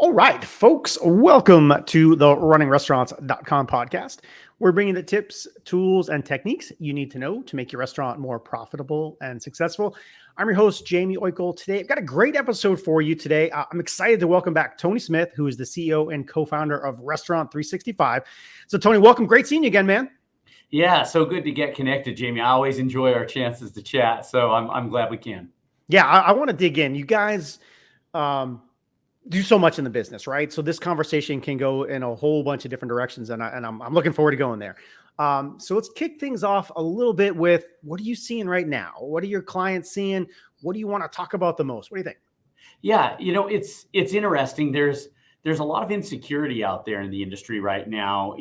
All right, folks, welcome to the runningrestaurants.com podcast. We're bringing the tips, tools, and techniques you need to know to make your restaurant more profitable and successful. I'm your host, Jaime Oikle. Today, I've got a great episode for you today. I'm excited to welcome back Tony Smith, who is the CEO and co-founder of Restaurant365. So, Tony, welcome. Great seeing you again, man. Yeah, so good to get connected, Jamie. I always enjoy our chances to chat, so I'm glad we can. Yeah, I want to dig in. You guys do so much in the business, right? So this conversation can go in a whole bunch of different directions, and I'm looking forward to going there. So let's kick things off a little bit with, what are you seeing right now? What are your clients seeing? What do you want to talk about the most? What do you think? Yeah, it's interesting. There's a lot of insecurity out there in the industry right now.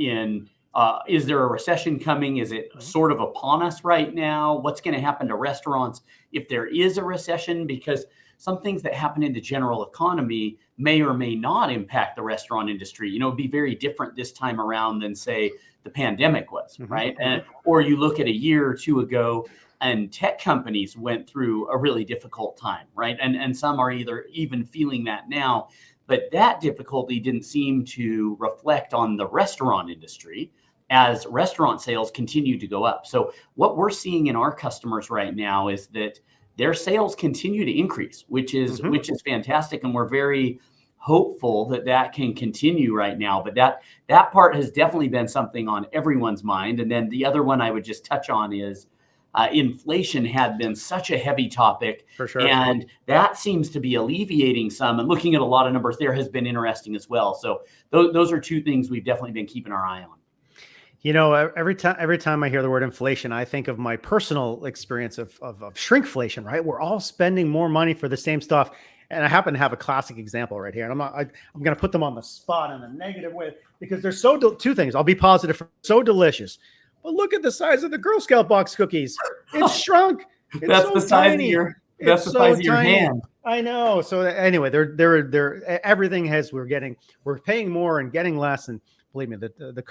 Is there a recession coming? Is it sort of upon us right now? What's going to happen to restaurants if there is a recession? Because some things that happen in the general economy may or may not impact the restaurant industry. It'd be very different this time around than, say, the pandemic was, right? Or you look at a year or two ago, and tech companies went through a really difficult time, right? And some are even feeling that now, but that difficulty didn't seem to reflect on the restaurant industry as restaurant sales continue to go up. So what we're seeing in our customers right now is that their sales continue to increase, which is fantastic, and we're very hopeful that can continue right now. But that part has definitely been something on everyone's mind. And then the other one I would just touch on is inflation had been such a heavy topic, For sure. And that seems to be alleviating some. And looking at a lot of numbers there has been interesting as well. So those are two things we've definitely been keeping our eye on. Every time I hear the word inflation, I think of my personal experience of shrinkflation, right? We're all spending more money for the same stuff. And I happen to have a classic example right here. And I'm going to put them on the spot in a negative way because they're two things. I'll be positive. So delicious. But look at the size of the Girl Scout box cookies. It's shrunk. It's that's so the size tiny. That's the size of your hand. I know. So anyway, they're everything we're paying more and getting less. And believe me,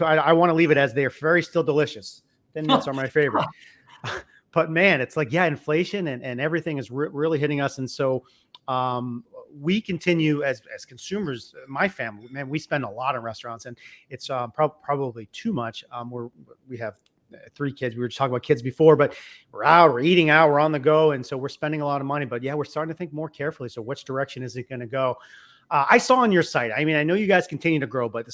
I want to leave it as they are still delicious. Thin mints are my favorite. But man, it's like, inflation and everything is really hitting us. And so we continue as consumers. My family, man, we spend a lot on restaurants, and it's probably too much. We have 3 kids. We were just talking about kids before, but we're eating out, we're on the go. And so we're spending a lot of money, but we're starting to think more carefully. So which direction is it going to go? I saw on your site, I know you guys continue to grow, but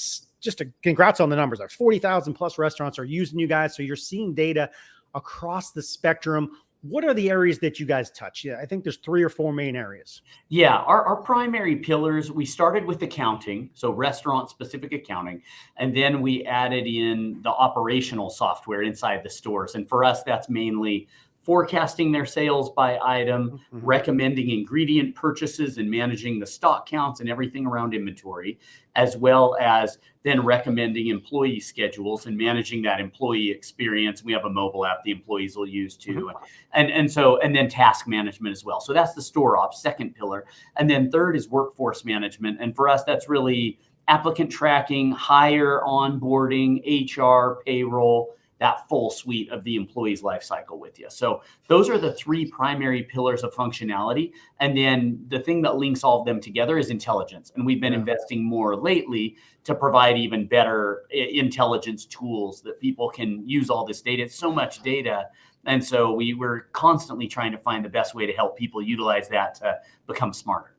congrats on the numbers. 40,000 plus restaurants are using you guys. So you're seeing data across the spectrum. What are the areas that you guys touch? I think there's 3 or 4 main areas. Yeah, our primary pillars, we started with accounting, so restaurant specific accounting, and then we added in the operational software inside the stores. And for us, that's mainly forecasting their sales by item, recommending ingredient purchases and managing the stock counts and everything around inventory, as well as then recommending employee schedules and managing that employee experience. We have a mobile app the employees will use too. And then task management as well. So that's the store ops, second pillar. And then third is workforce management. And for us, that's really applicant tracking, hire, onboarding, HR, payroll, that full suite of the employee's life cycle with you. So those are the 3 primary pillars of functionality. And then the thing that links all of them together is intelligence. And we've been investing more lately to provide even better intelligence tools that people can use all this data. It's so much data. And so we're constantly trying to find the best way to help people utilize that to become smarter.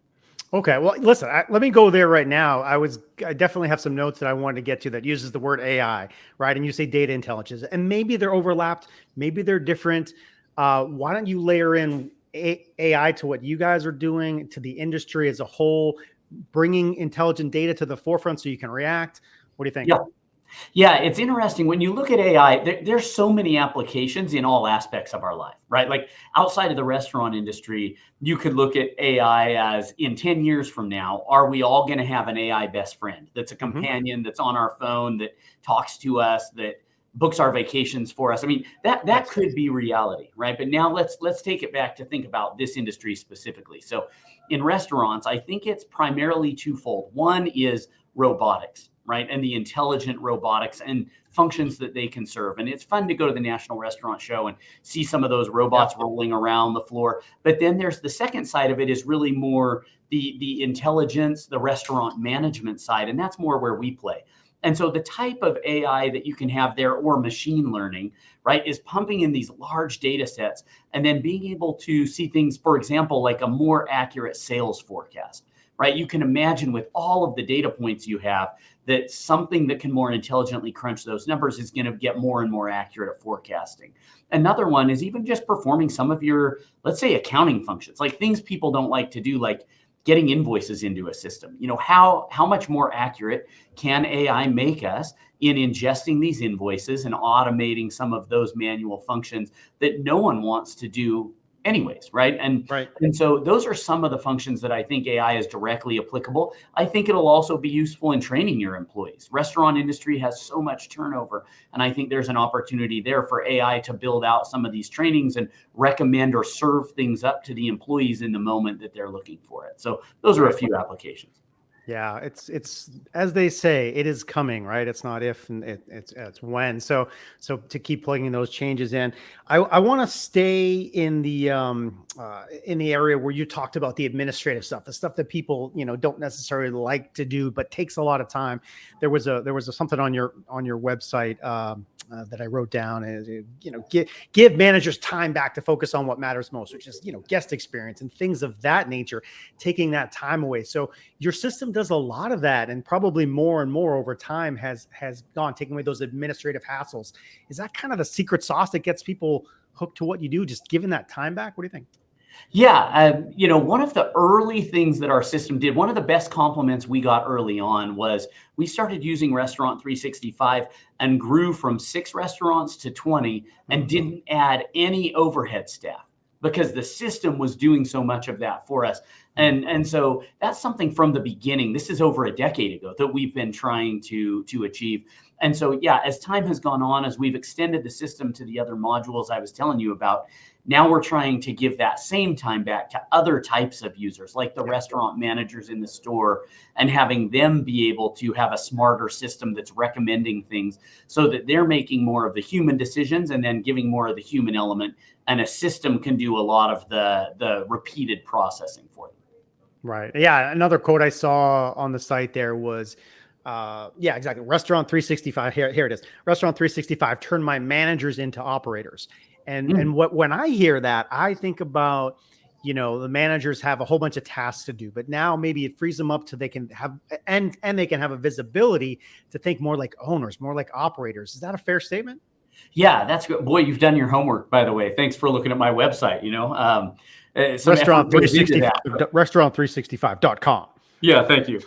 Okay. Well, listen, let me go there right now. I definitely have some notes that I wanted to get to that uses the word AI, right? And you say data intelligence, and maybe they're overlapped. Maybe they're different. Why don't you layer in AI to what you guys are doing, to the industry as a whole, bringing intelligent data to the forefront so you can react? What do you think? Yeah, it's interesting. When you look at AI, there's so many applications in all aspects of our life, right? Like outside of the restaurant industry, you could look at AI as, in 10 years from now, are we all going to have an AI best friend that's a companion, that's on our phone, that talks to us, that books our vacations for us? That could be reality, right? But now let's take it back to think about this industry specifically. So in restaurants, I think it's primarily twofold. One is robotics, right? And the intelligent robotics and functions that they can serve. And it's fun to go to the National Restaurant Show and see some of those robots rolling around the floor. But then there's the second side of it, is really more the intelligence, the restaurant management side, and that's more where we play. And so the type of AI that you can have there, or machine learning, right, is pumping in these large data sets and then being able to see things, for example, like a more accurate sales forecast, right? You can imagine with all of the data points you have that something that can more intelligently crunch those numbers is going to get more and more accurate at forecasting. Another one is even just performing some of your, let's say, accounting functions, like things people don't like to do, like getting invoices into a system. How much more accurate can AI make us in ingesting these invoices and automating some of those manual functions that no one wants to do anyways, right? And so those are some of the functions that I think AI is directly applicable. I think it'll also be useful in training your employees. Restaurant industry has so much turnover, and I think there's an opportunity there for AI to build out some of these trainings and recommend or serve things up to the employees in the moment that they're looking for it. So those are a few applications. Yeah, it's as they say, it is coming, right? It's not if, and it's when. So to keep plugging those changes in, I want to stay in the area where you talked about the administrative stuff, the stuff that people don't necessarily like to do, but takes a lot of time. There was something on your website that I wrote down is give managers time back to focus on what matters most, which is guest experience and things of that nature, taking that time away. So your system does a lot of that, and probably more and more over time has gone, taking away those administrative hassles. Is that kind of the secret sauce that gets people hooked to what you do, just giving that time back? What do you think? Yeah, one of the early things that our system did, one of the best compliments we got early on was we started using Restaurant365 and grew from 6 restaurants to 20 and didn't add any overhead staff because the system was doing so much of that for us. And so that's something from the beginning. This is over a decade ago that we've been trying to achieve. And so, yeah, as time has gone on, as we've extended the system to the other modules I was telling you about, now we're trying to give that same time back to other types of users, like the restaurant managers in the store, and having them be able to have a smarter system that's recommending things so that they're making more of the human decisions and then giving more of the human element. And a system can do a lot of the repeated processing for them. Right. Yeah. Another quote I saw on the site there was, yeah, exactly. Restaurant365. Here it is. Restaurant365 turned my managers into operators. And when I hear that, I think about, the managers have a whole bunch of tasks to do, but now maybe it frees them up to they can have, and they can have a visibility to think more like owners, more like operators. Is that a fair statement? Yeah, that's good. Boy, you've done your homework, by the way. Thanks for looking at my website. Restaurant365.com. Yeah, thank you.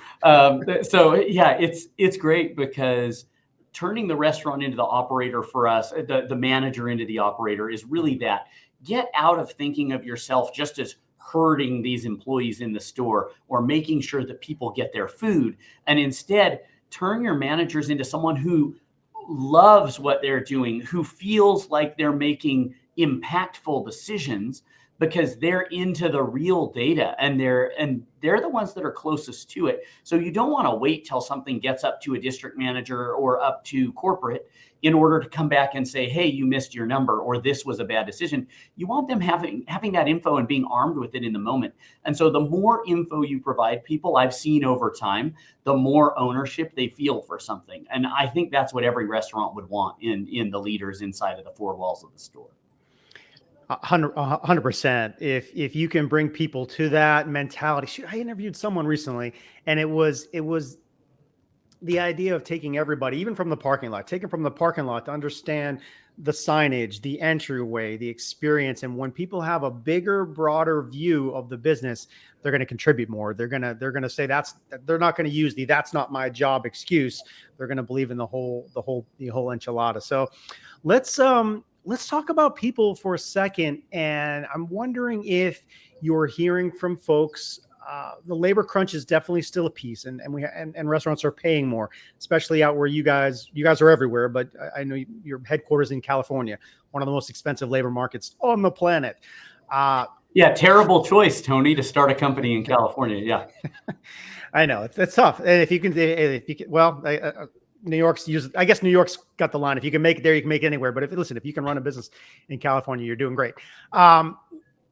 So yeah, it's great because turning the restaurant into the operator for us, the manager into the operator, is really that. Get out of thinking of yourself just as herding these employees in the store or making sure that people get their food, and instead turn your managers into someone who loves what they're doing, who feels like they're making impactful decisions because they're into the real data and they're the ones that are closest to it. So you don't want to wait till something gets up to a district manager or up to corporate in order to come back and say, hey, you missed your number, or this was a bad decision. You want them having that info and being armed with it in the moment. And so the more info you provide people, I've seen over time, the more ownership they feel for something. And I think that's what every restaurant would want in the leaders inside of the 4 walls of the store. 100%. If you can bring people to that mentality. Shoot, I interviewed someone recently, and it was the idea of taking everybody, even from the parking lot, to understand the signage, the entryway, the experience. And when people have a bigger, broader view of the business, they're going to contribute more. They're going to say they're not going to use that's not my job excuse. They're going to believe in the whole enchilada. So let's talk about people for a second. And I'm wondering if you're hearing from folks. The labor crunch is definitely still a piece, and restaurants are paying more, especially out where you guys are everywhere. But I know your headquarters in California, one of the most expensive labor markets on the planet. Yeah, terrible choice, Tony, to start a company in California. Yeah, I know it's tough. And if you can, New York's I guess New York's got the line. If you can make it there, you can make it anywhere. But if you can run a business in California, you're doing great.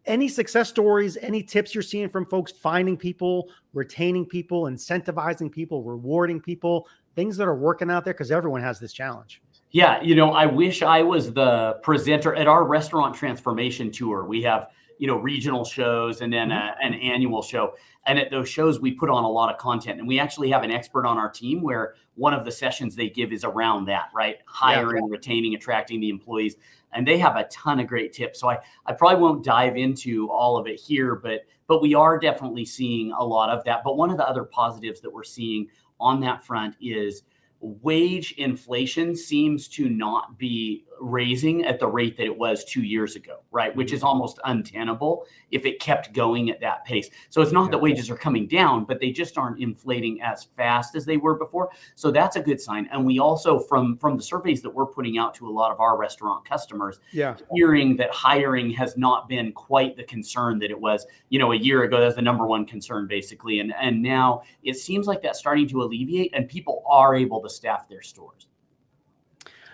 Any success stories, any tips you're seeing from folks finding people, retaining people, incentivizing people, rewarding people, things that are working out there? Because everyone has this challenge. Yeah, I wish I was the presenter at our restaurant transformation tour. We have, regional shows and then an annual show. And at those shows, we put on a lot of content. And we actually have an expert on our team where one of the sessions they give is around that, right? Hiring, retaining, attracting the employees. And they have a ton of great tips. So I probably won't dive into all of it here, but we are definitely seeing a lot of that. But one of the other positives that we're seeing on that front is wage inflation seems to not be raising at the rate that it was 2 years ago, right? Which is almost untenable if it kept going at that pace. So it's not that wages are coming down, but they just aren't inflating as fast as they were before. So that's a good sign. And we also, from the surveys that we're putting out to a lot of our restaurant customers, hearing that hiring has not been quite the concern that it was, a year ago. That's the number one concern, basically. And now it seems like that's starting to alleviate and people are able to staff their stores.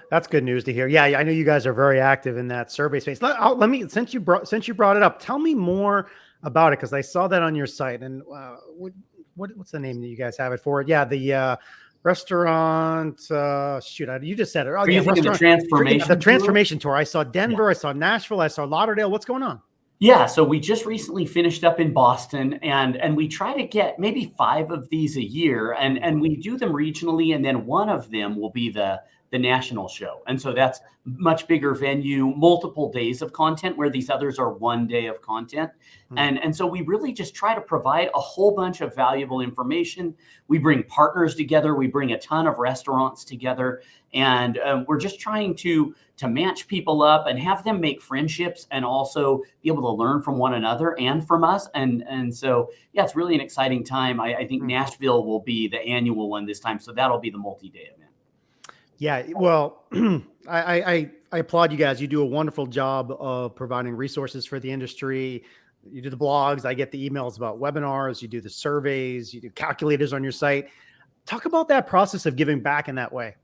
That's good news to hear. Yeah, I know you guys are very active in that survey space. Let me, since you brought it up, tell me more about it, because I saw that on your site. And what's the name that you guys have it for? Yeah, the restaurant. You just said it. Oh, yeah, the transformation tour. I saw Denver. I saw Nashville. I saw Lauderdale. What's going on? Yeah, so we just recently finished up in Boston, and we try to get maybe 5 of these a year, and we do them regionally, and then one of them will be the national show. And so that's much bigger venue, multiple days of content, where these others are 1 day of content. And so we really just try to provide a whole bunch of valuable information. We bring partners together. We bring a ton of restaurants together. And we're just trying to match people up and have them make friendships and also be able to learn from one another and from us. And so, yeah, it's really an exciting time. I think Nashville will be the annual one this time. So that'll be the multi-day event. Yeah, well, I applaud you guys. You do a wonderful job of providing resources for the industry. You do the blogs. I get the emails about webinars. You do the surveys. You do calculators on your site. Talk about that process of giving back in that way.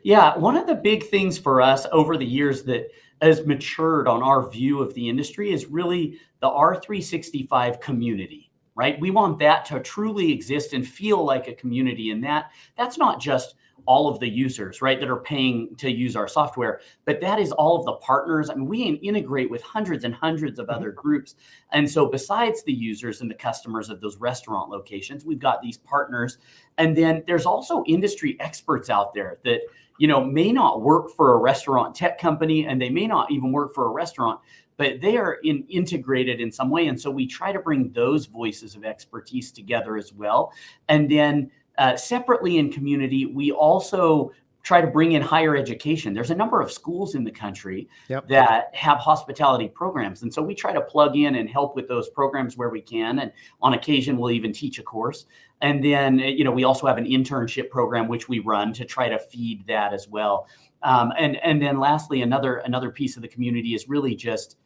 Yeah, one of the big things for us over the years that has matured on our view of the industry is really the R365 community, right? We want that to truly exist and feel like a community. And that's not just all of the users, right, that are paying to use our software, but that is all of the partners. I mean, we integrate with hundreds and hundreds of other groups. And so besides the users and the customers of those restaurant locations, we've got these partners. And then there's also industry experts out there that, may not work for a restaurant tech company, and they may not even work for a restaurant, but they are integrated in some way. And so we try to bring those voices of expertise together as well. And then separately in community, we also try to bring in higher education. There's a number of schools in the country that have hospitality programs. And so we try to plug in and help with those programs where we can. And on occasion, we'll even teach a course. And then, we also have an internship program, which we run to try to feed that as well. And then lastly, another piece of the community is really just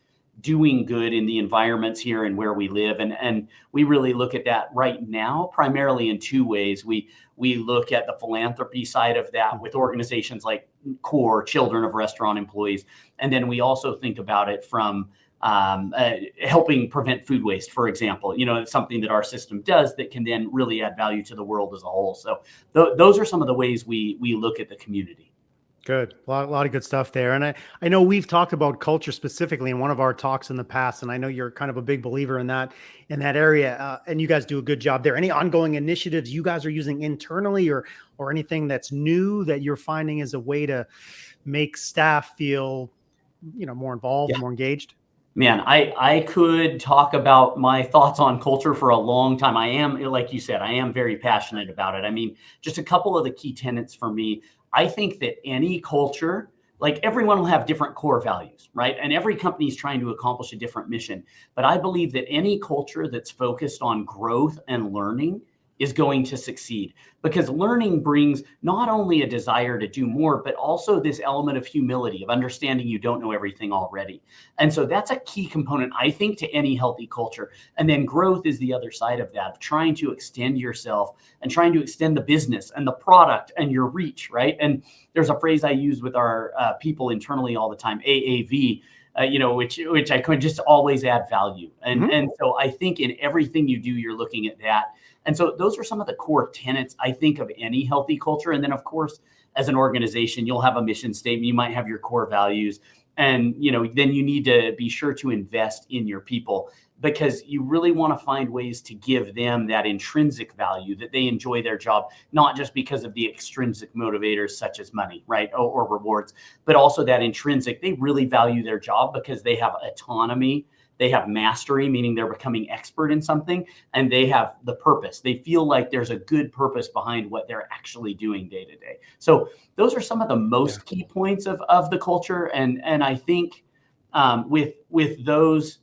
doing good in the environments here and where we live. And we really look at that right now, primarily in 2 ways. We look at the philanthropy side of that with organizations like CORE, Children of Restaurant Employees. And then we also think about it from helping prevent food waste, for example. It's something that our system does that can then really add value to the world as a whole. So those are some of the ways we look at the community. Good. A lot of good stuff there. And I know we've talked about culture specifically in one of our talks in the past, and I know you're kind of a big believer in that area, and you guys do a good job there. Any ongoing initiatives you guys are using internally or anything that's new that you're finding as a way to make staff feel, more involved, more engaged? Man, I could talk about my thoughts on culture for a long time. I am, like you said, I am very passionate about it. I mean, just a couple of the key tenets for me. I think that any culture, like everyone will have different core values, right? And every company is trying to accomplish a different mission. But I believe that any culture that's focused on growth and learning is going to succeed, because learning brings not only a desire to do more, but also this element of humility, of understanding you don't know everything already. And so that's a key component, I think, to any healthy culture. And then growth is the other side of that, of trying to extend yourself and trying to extend the business and the product and your reach, right? And there's a phrase I use with our people internally all the time, AAV. which I could just always add value. And so I think in everything you do, you're looking at that. And so those are some of the core tenets, I think, of any healthy culture. And then, of course, as an organization, you'll have a mission statement. You might have your core values. And, then you need to be sure to invest in your people, because you really want to find ways to give them that intrinsic value, that they enjoy their job, not just because of the extrinsic motivators such as money, right, or rewards, but also that intrinsic. They really value their job because they have autonomy. They have mastery, meaning they're becoming expert in something, and they have the purpose. They feel like there's a good purpose behind what they're actually doing day to day. So those are some of the most key points of the culture. And I think with those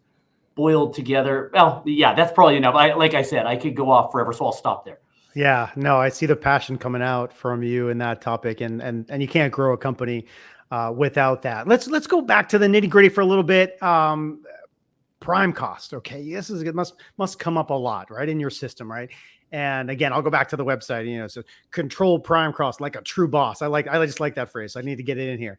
boiled together, well, yeah, that's probably enough. Like I said, I could go off forever, so I'll stop there. Yeah, no, I see the passion coming out from you in that topic, and you can't grow a company without that. Let's go back to the nitty gritty for a little bit. Prime cost. Okay. This is, it must come up a lot, right, in your system. Right. And again, I'll go back to the website, so control prime cost like a true boss. I just like that phrase. I need to get it in here.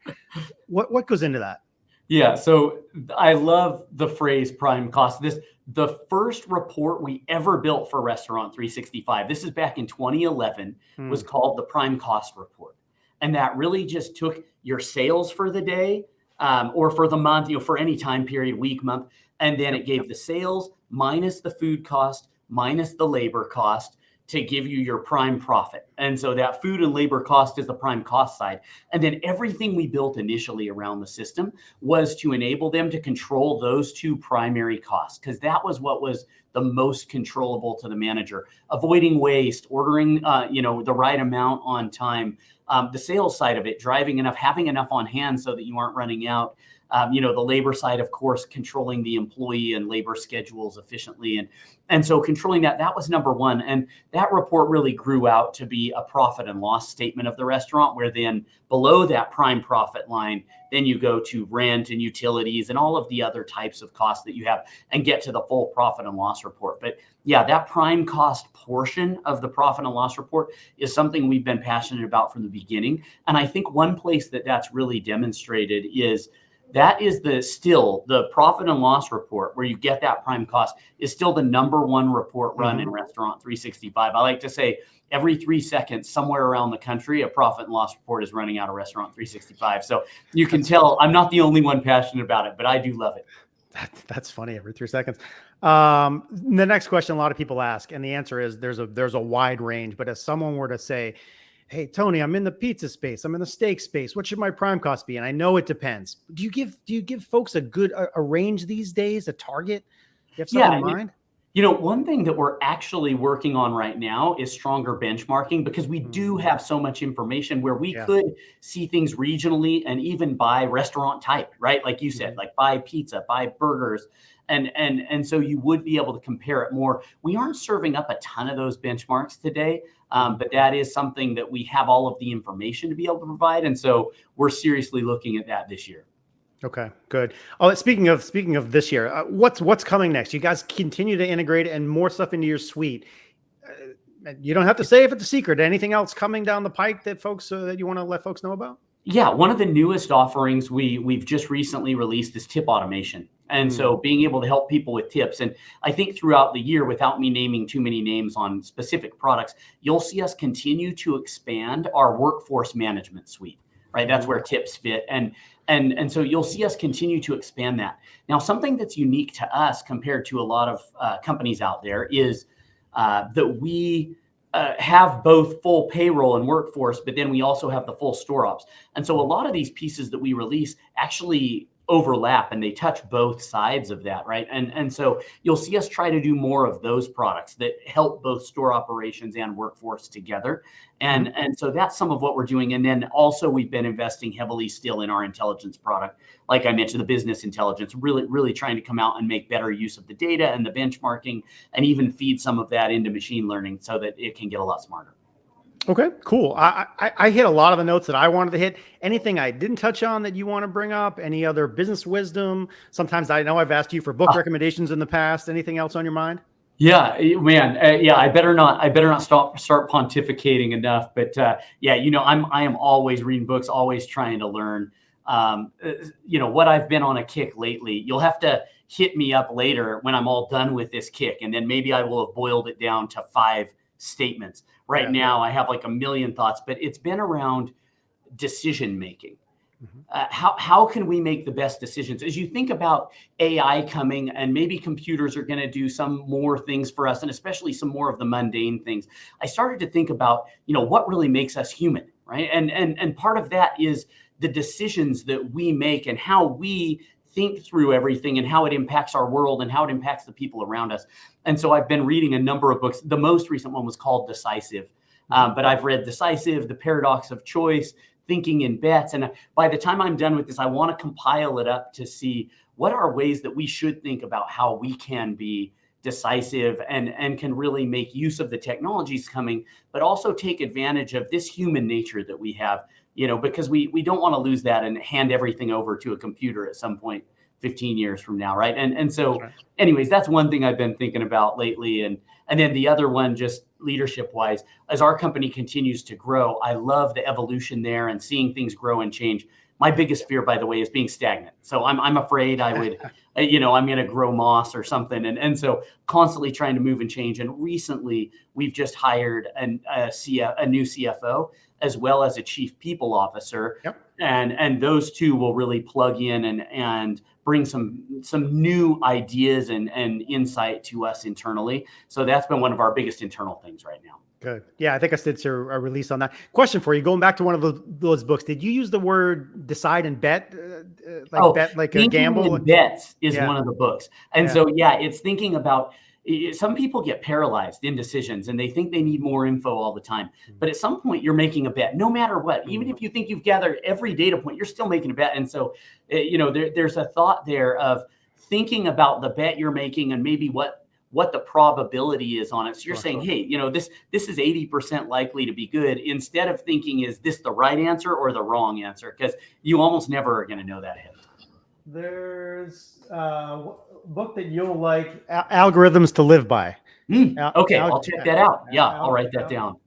What goes into that? Yeah. So I love the phrase prime cost. The first report we ever built for Restaurant365, this is back in 2011, was called the prime cost report. And that really just took your sales for the day, or for the month, for any time period, week, month. And then it gave the sales minus the food cost, minus the labor cost, to give you your prime profit. And so that food and labor cost is the prime cost side. And then everything we built initially around the system was to enable them to control those two primary costs, because that was what was the most controllable to the manager. Avoiding waste, ordering the right amount on time, the sales side of it, driving enough, having enough on hand so that you aren't running out. The labor side, of course, controlling the employee and labor schedules efficiently. And so controlling that was number one. And that report really grew out to be a profit and loss statement of the restaurant, where then below that prime profit line, then you go to rent and utilities and all of the other types of costs that you have and get to the full profit and loss report. But yeah, that prime cost portion of the profit and loss report is something we've been passionate about from the beginning. And I think one place that's really demonstrated is that is the profit and loss report, where you get that prime cost, is still the number one report run in Restaurant365. I like to say every 3 seconds somewhere around the country, a profit and loss report is running out of Restaurant365. So you can tell I'm not the only one passionate about it, but I do love it. That's funny. Every 3 seconds. The next question a lot of people ask, and the answer is there's a wide range. But if someone were to say, hey, Tony, I'm in the pizza space, I'm in the steak space, what should my prime cost be? And I know it depends. Do you give folks a range these days, a target? You have something in mind? One thing that we're actually working on right now is stronger benchmarking, because we do have so much information where we could see things regionally and even by restaurant type, right? Like you said, like by pizza, by burgers. And so you would be able to compare it more. We aren't serving up a ton of those benchmarks today, but that is something that we have all of the information to be able to provide. And so we're seriously looking at that this year. Okay, good. Oh, speaking of this year, what's coming next? You guys continue to integrate and more stuff into your suite. You don't have to say if it's a secret. Anything else coming down the pike that that you want to let folks know about? Yeah, one of the newest offerings we've just recently released is tip automation. And so being able to help people with tips. And I think throughout the year, without me naming too many names on specific products, you'll see us continue to expand our workforce management suite, right? That's where tips fit. And so you'll see us continue to expand that. Now, something that's unique to us compared to a lot of companies out there is that we have both full payroll and workforce, but then we also have the full store ops. And so a lot of these pieces that we release actually overlap and they touch both sides of that, right? And so you'll see us try to do more of those products that help both store operations and workforce together. And so that's some of what we're doing. And then also we've been investing heavily still in our intelligence product. Like I mentioned, the business intelligence, really trying to come out and make better use of the data and the benchmarking, and even feed some of that into machine learning so that it can get a lot smarter. Okay, cool. I hit a lot of the notes that I wanted to hit. Anything I didn't touch on that you want to bring up? Any other business wisdom? Sometimes I know I've asked you for book recommendations in the past. Anything else on your mind? Yeah, man. I better not start pontificating enough. But I am always reading books, always trying to learn. what I've been on a kick lately. You'll have to hit me up later when I'm all done with this kick, and then maybe I will have boiled it down to 5 statements. Right now, I have like a million thoughts, but it's been around decision making. How can we make the best decisions? As you think about AI coming, and maybe computers are going to do some more things for us, and especially some more of the mundane things, I started to think about, what really makes us human, right? And part of that is the decisions that we make and how we think through everything and how it impacts our world and how it impacts the people around us. And so I've been reading a number of books. The most recent one was called Decisive, but I've read Decisive, The Paradox of Choice, Thinking in Bets. And by the time I'm done with this, I want to compile it up to see what are ways that we should think about how we can be decisive and can really make use of the technologies coming, but also take advantage of this human nature that we have, because we don't want to lose that and hand everything over to a computer at some point 15 years from now, right? And so anyways, that's one thing I've been thinking about lately. And then the other one, just leadership wise, as our company continues to grow, I love the evolution there and seeing things grow and change. My biggest fear, by the way, is being stagnant. So I'm afraid I would, I'm going to grow moss or something. And so constantly trying to move and change. And recently we've just hired a new CFO, as well as a chief people officer. Yep. And those two will really plug in and bring some new ideas and insight to us internally. So that's been one of our biggest internal things right now. Good. Yeah, I think I did a release on that. Question for you, going back to one of those books, did you use the word decide and bet? Bet like a gamble? And bets is one of the books. And so, it's thinking about, some people get paralyzed in decisions and they think they need more info all the time. But at some point you're making a bet, no matter what. Even if you think you've gathered every data point, you're still making a bet. And so, there's a thought there of thinking about the bet you're making and maybe what the probability is on it. So you're saying, hey, this is 80% likely to be good, instead of thinking, is this the right answer or the wrong answer? Because you almost never are going to know that ahead. There's a book that you'll like, Algorithms to Live By. Okay, I'll check that out. Yeah, I'll write that down.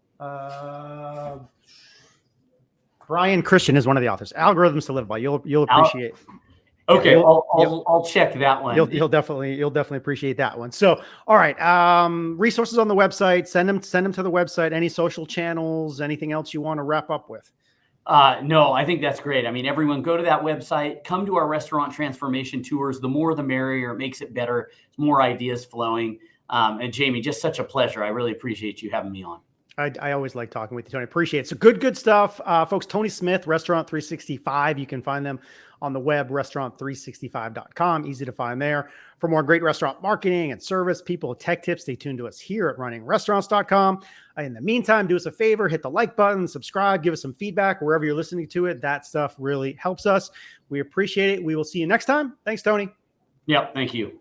Brian Christian is one of the authors. Algorithms to Live By. You'll appreciate. Okay, I'll check that one. You'll definitely appreciate that one. So, all right, resources on the website. Send them to the website. Any social channels? Anything else you want to wrap up with? No, I think that's great. I mean, everyone go to that website, come to our restaurant transformation tours. The more, the merrier. It makes it better. It's more ideas flowing. And Jaime, just such a pleasure. I really appreciate you having me on. I always like talking with you, Tony. Appreciate it. So good stuff. Folks, Tony Smith, Restaurant365. You can find them on the web, restaurant365.com. Easy to find there. For more great restaurant marketing and service, people, tech tips, stay tuned to us here at runningrestaurants.com. In the meantime, do us a favor, hit the like button, subscribe, give us some feedback wherever you're listening to it. That stuff really helps us. We appreciate it. We will see you next time. Thanks, Tony. Yep. Thank you.